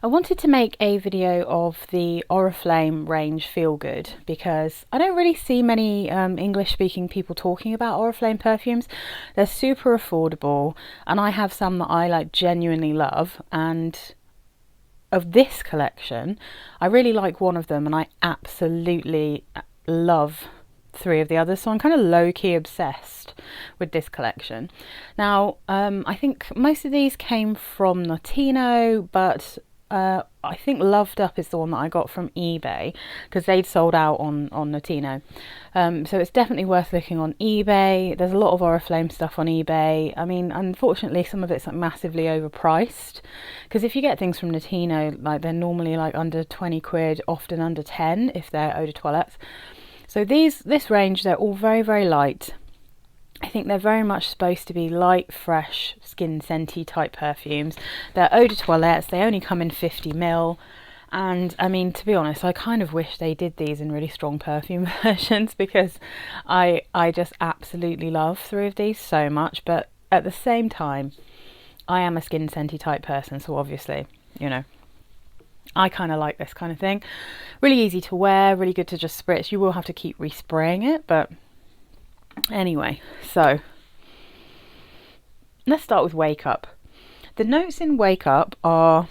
I wanted to make a video of the Oriflame range Feel Good because I don't really see many English speaking people talking about Oriflame perfumes. They're super affordable and I have some that I like genuinely love, and of this collection I really like one of them and I absolutely love three of the others, so I'm kind of low-key obsessed with this collection. Now I think most of these came from Notino, but I think Loved Up is the one that I got from eBay because they'd sold out on Notino. So it's definitely worth looking on eBay. There's a lot of Oriflame stuff on eBay. I mean, unfortunately some of it's like massively overpriced, because if you get things from Notino, like they're normally like under 20 quid, often under 10 if they're eau de toilettes. So this range, they're all very, very light. I think they're very much supposed to be light, fresh, skin scenty type perfumes. They're eau de toilettes, they only come in 50ml. And I mean, to be honest, I kind of wish they did these in really strong perfume versions, because I just absolutely love three of these so much. But at the same time, I am a skin scenty type person, so obviously, you know, I kind of like this kind of thing. Really easy to wear, really good to just spritz. You will have to keep respraying it, but anyway, so let's start with Wake Up. The notes in Wake Up are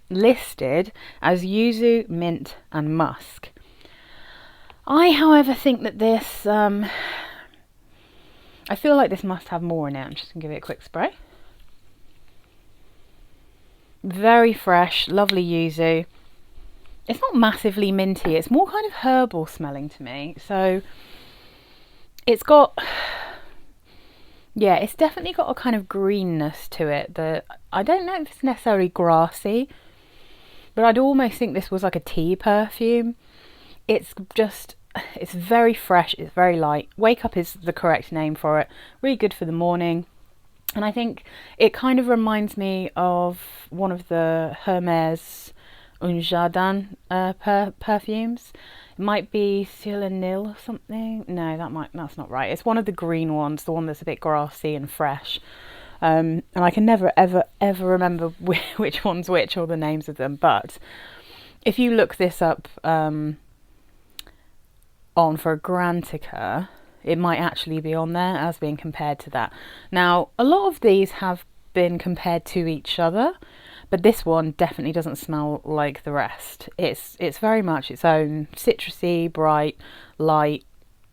listed as yuzu, mint and musk. I, however, think that this, I feel like this must have more in it. I'm just going to give it a quick spray. Very fresh, lovely yuzu. It's not massively minty, it's more kind of herbal smelling to me. So it's got, yeah, it's definitely got a kind of greenness to it that I don't know if it's necessarily grassy, but I'd almost think this was like a tea perfume. It's just, it's very fresh, it's very light. Wake Up is the correct name for it. Really good for the morning. And I think it kind of reminds me of one of the Hermes Un Jardin perfumes. It might be Ciel et Nil or something. No, that's not right. It's one of the green ones, the one that's a bit grassy and fresh. And I can never, ever, ever remember which one's which or the names of them. But if you look this up on Fragrantica, it might actually be on there as being compared to that. Now, a lot of these have been compared to each other, but this one definitely doesn't smell like the rest. It's very much its own citrusy, bright, light,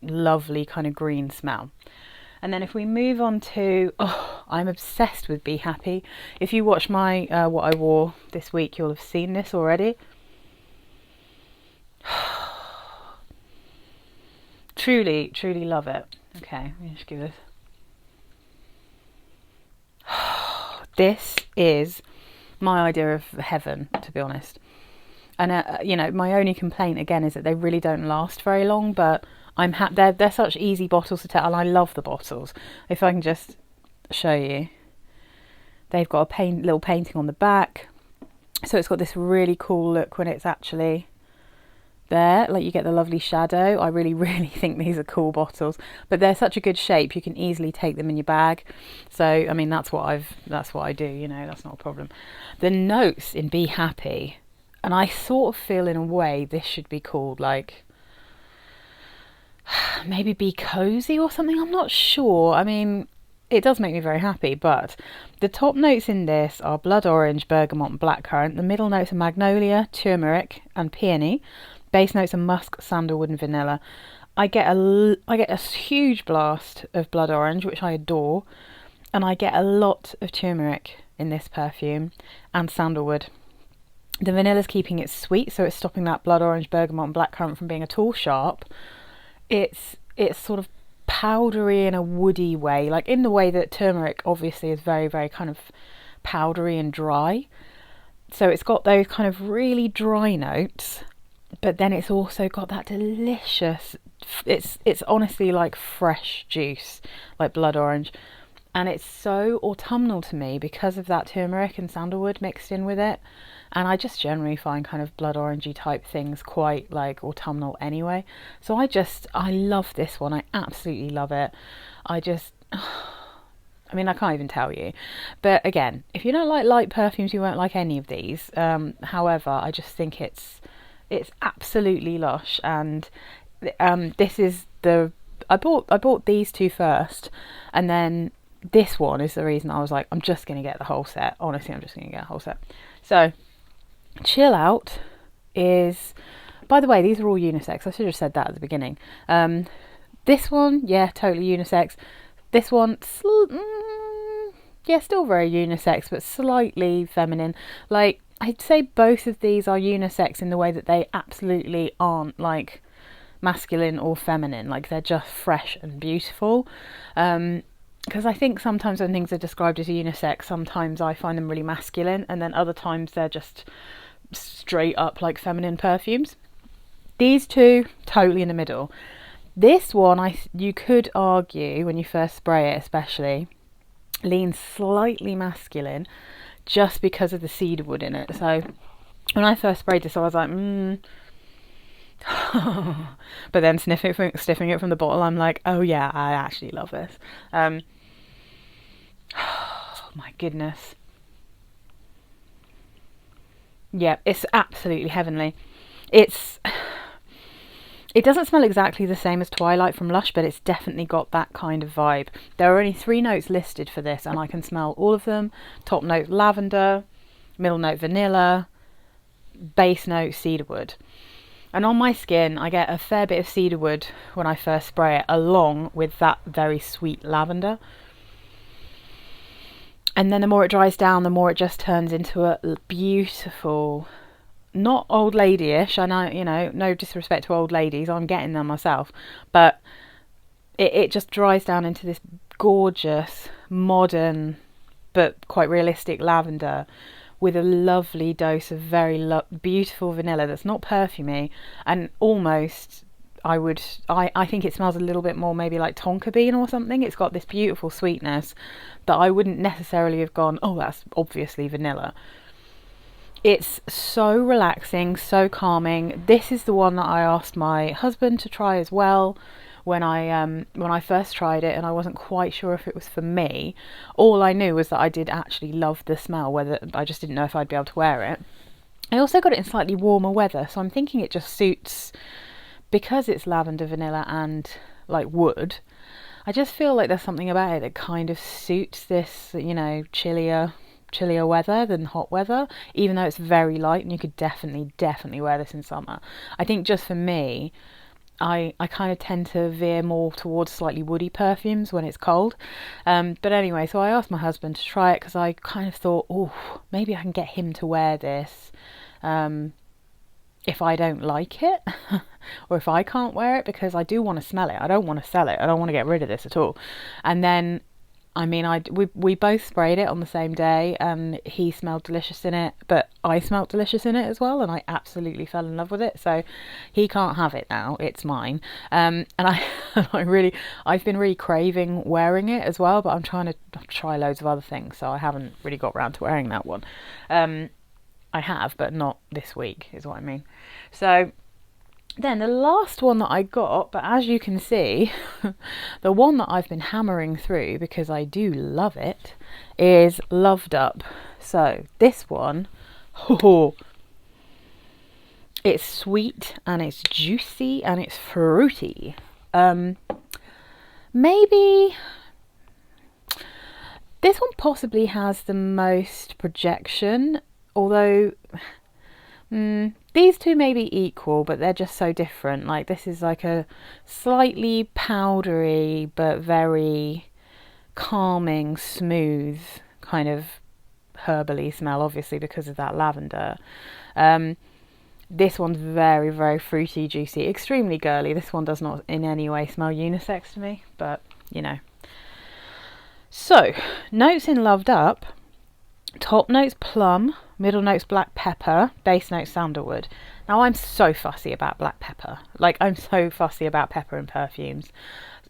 lovely kind of green smell. And then if we move on to, oh, I'm obsessed with Be Happy. If you watch my what I wore this week, you'll have seen this already. Truly, truly love it. Okay, let me just give this. This is my idea of heaven, to be honest. And you know, my only complaint again is that they really don't last very long. But I'm happy. They're such easy bottles to tell, and I love the bottles. If I can just show you, they've got a little painting on the back, so it's got this really cool look when it's actually there, like you get the lovely shadow. I really, really think these are cool bottles, but they're such a good shape, you can easily take them in your bag. So I mean, that's what I do, you know, that's not a problem. The notes in Be Happy, and I sort of feel in a way this should be called like maybe Be Cozy or something, I'm not sure. I mean, it does make me very happy, but the top notes in this are blood orange, bergamot and blackcurrant. The middle notes are magnolia, turmeric and peony. Base notes are musk, sandalwood and vanilla. I get a huge blast of blood orange, which I adore, and I get a lot of turmeric in this perfume and sandalwood. The vanilla's keeping it sweet, so it's stopping that blood orange, bergamot and blackcurrant from being at all sharp. It's sort of powdery in a woody way, like in the way that turmeric obviously is very, very kind of powdery and dry. So it's got those kind of really dry notes, but then it's also got that delicious, it's honestly like fresh juice, like blood orange, and it's so autumnal to me because of that turmeric and sandalwood mixed in with it. And I just generally find kind of blood orangey type things quite like autumnal anyway. So I love this one. I absolutely love it. I mean, I can't even tell you. But again, if you don't like light perfumes, you won't like any of these. However, I just think it's absolutely lush, and this is the I bought these two first, and then this one is the reason I was like, I'm just gonna get the whole set. Honestly, I'm just gonna get a whole set. So, Chill Out is, by the way, these are all unisex. I should have said that at the beginning. This one, yeah, totally unisex. This one, yeah, still very unisex, but slightly feminine. Like, I'd say both of these are unisex in the way that they absolutely aren't like masculine or feminine. Like, they're just fresh and beautiful. Because I think sometimes when things are described as unisex, sometimes I find them really masculine, and then other times they're just straight up like feminine perfumes. These two, totally in the middle. This one, you could argue, when you first spray it especially, leans slightly masculine just because of the cedarwood in it. So when I first sprayed this, I was like, but then sniffing it from the bottle, I'm like, oh yeah, I actually love this. Oh my goodness. Yeah, it's absolutely heavenly. It doesn't smell exactly the same as Twilight from Lush, but it's definitely got that kind of vibe. There are only 3 notes listed for this, and I can smell all of them. Top note lavender, middle note vanilla, base note cedarwood. And on my skin, I get a fair bit of cedarwood when I first spray it, along with that very sweet lavender. And then the more it dries down, the more it just turns into a beautiful, not old lady-ish. I know, no disrespect to old ladies, I'm getting them myself, but it just dries down into this gorgeous, modern, but quite realistic lavender with a lovely dose of very beautiful vanilla that's not perfumey, and almost, I think it smells a little bit more maybe like tonka bean or something. It's got this beautiful sweetness that I wouldn't necessarily have gone, oh, that's obviously vanilla. It's so relaxing, so calming. This is the one that I asked my husband to try as well when I first tried it, and I wasn't quite sure if it was for me. All I knew was that I did actually love the smell, whether I just didn't know if I'd be able to wear it. I also got it in slightly warmer weather, so I'm thinking it just suits, because it's lavender, vanilla and like wood. I just feel like there's something about it that kind of suits this, chillier weather than hot weather, even though it's very light, and you could definitely wear this in summer. I think just for me, I kind of tend to veer more towards slightly woody perfumes when it's cold. But anyway, so I asked my husband to try it because I kind of thought, oh, maybe I can get him to wear this if I don't like it or if I can't wear it, because I do want to smell it. I don't want to sell it. I don't want to get rid of this at all. And then, I mean, we both sprayed it on the same day, and he smelled delicious in it, but I smelled delicious in it as well, and I absolutely fell in love with it. So he can't have it now; it's mine. And I've been really craving wearing it as well, but I'm trying to try loads of other things, so I haven't really got around to wearing that one. I have, but not this week, is what I mean. So then the last one that I got, but as you can see, the one that I've been hammering through because I do love it, is Loved Up. So this one, it's sweet and it's juicy and it's fruity. Maybe this one possibly has the most projection, although these two may be equal, but they're just so different. Like, this is like a slightly powdery but very calming, smooth kind of herbally smell, obviously because of that lavender. This one's very, very fruity, juicy, extremely girly. This one does not in any way smell unisex to me, but So, notes in Loved Up: top notes plum, middle notes black pepper, base notes sandalwood. Now, I'm so fussy about black pepper. Like, I'm so fussy about pepper in perfumes.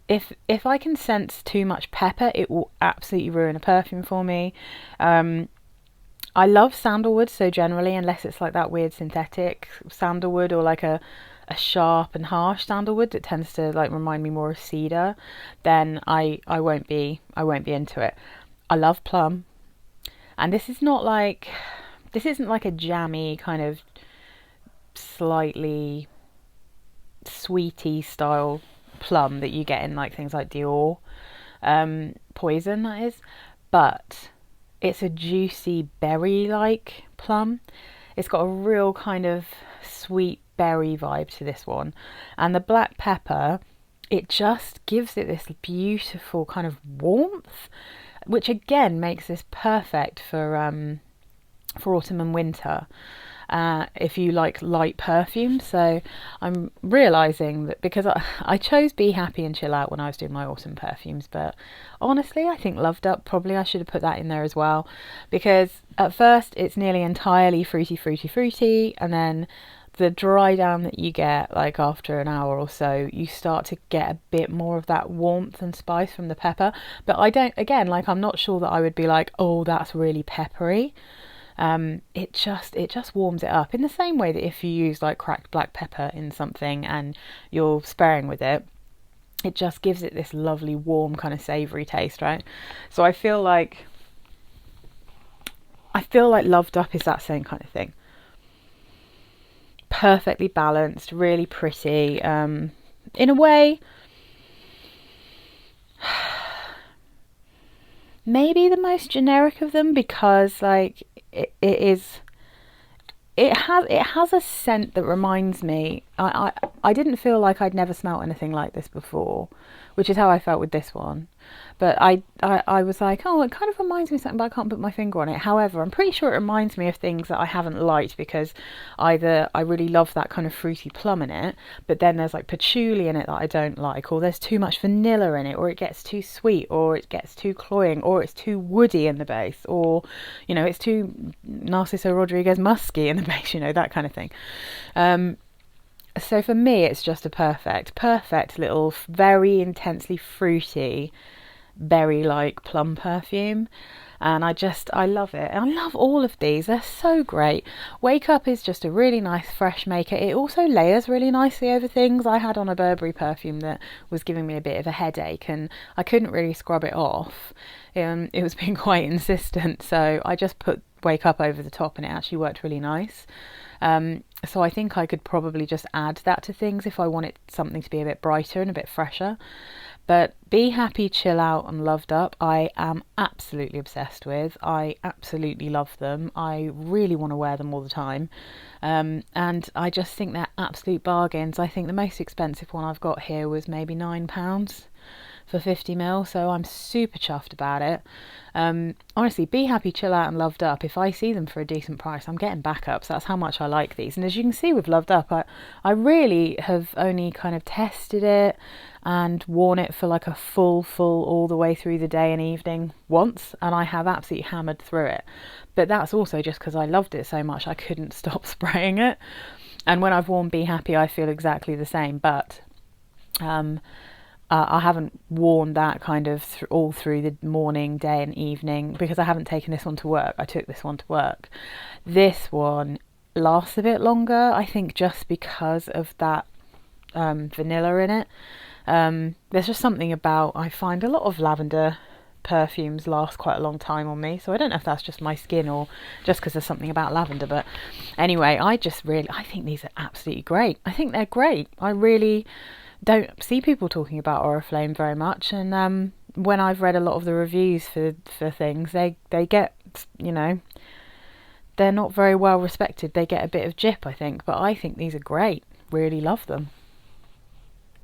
If I can sense too much pepper, it will absolutely ruin a perfume for me. I love sandalwood, so generally, unless it's like that weird synthetic sandalwood or like a a sharp and harsh sandalwood that tends to like remind me more of cedar, then I won't be into it. I love plum, and this isn't like a jammy kind of slightly sweety style plum that you get in like things like Dior, Poison that is, but it's a juicy berry like plum. It's got a real kind of sweet berry vibe to this one, and the black pepper, it just gives it this beautiful kind of warmth, which again makes this perfect for autumn and winter. If you like light perfume. So I'm realising that because I chose Be Happy and Chill Out when I was doing my autumn perfumes, but honestly I think Loved Up, probably I should have put that in there as well, because at first it's nearly entirely fruity, and then the dry down that you get like after an hour or so, you start to get a bit more of that warmth and spice from the pepper. But I don't, again, like I'm not sure that I would be like, oh, that's really peppery. It just warms it up in the same way that if you use like cracked black pepper in something and you're sparing with it, it just gives it this lovely warm kind of savoury taste, right? So I feel like Loved Up is that same kind of thing. Perfectly balanced, really pretty. In a way, maybe the most generic of them, because like it has a scent that reminds me. I didn't feel like I'd never smelt anything like this before, which is how I felt with this one. But I was like, oh, it kind of reminds me of something, but I can't put my finger on it. However, I'm pretty sure it reminds me of things that I haven't liked, because either I really love that kind of fruity plum in it, but then there's like patchouli in it that I don't like, or there's too much vanilla in it, or it gets too sweet, or it gets too cloying, or it's too woody in the base, or, you know, it's too Narciso Rodriguez musky in the base, you know, that kind of thing. So for me, it's just a perfect little, very intensely fruity, berry-like plum perfume, and I love it. And I love all of these, they're so great. Wake Up is just a really nice fresh maker. It also layers really nicely over things. I had on a Burberry perfume that was giving me a bit of a headache, and I couldn't really scrub it off. It was being quite insistent, so I just put Wake Up over the top, and it actually worked really nice. So I think I could probably just add that to things if I wanted something to be a bit brighter and a bit fresher. But Be Happy, Chill Out and Loved Up, I am absolutely obsessed with. I absolutely love them. I really want to wear them all the time. And I just think they're absolute bargains. I think the most expensive one I've got here was maybe £9 for 50ml, so I'm super chuffed about it. Honestly, Be Happy, Chill Out and Loved Up, if I see them for a decent price, I'm getting backups. That's how much I like these. And as you can see with Loved Up, I really have only kind of tested it and worn it for like a full all the way through the day and evening once, and I have absolutely hammered through it. But that's also just because I loved it so much I couldn't stop spraying it. And when I've worn Be Happy, I feel exactly the same, but I haven't worn that kind of all through the morning, day and evening, because I haven't taken this one to work. I took this one to work. This one lasts a bit longer, I think, just because of that vanilla in it. There's just something about, I find a lot of lavender perfumes last quite a long time on me, so I don't know if that's just my skin or just because there's something about lavender. But anyway, I think these are absolutely great. I think they're great. I really don't see people talking about Oriflame very much, and when I've read a lot of the reviews for things, they get, you know, they're not very well respected. They get a bit of jip, I think, but I think these are great. Really love them.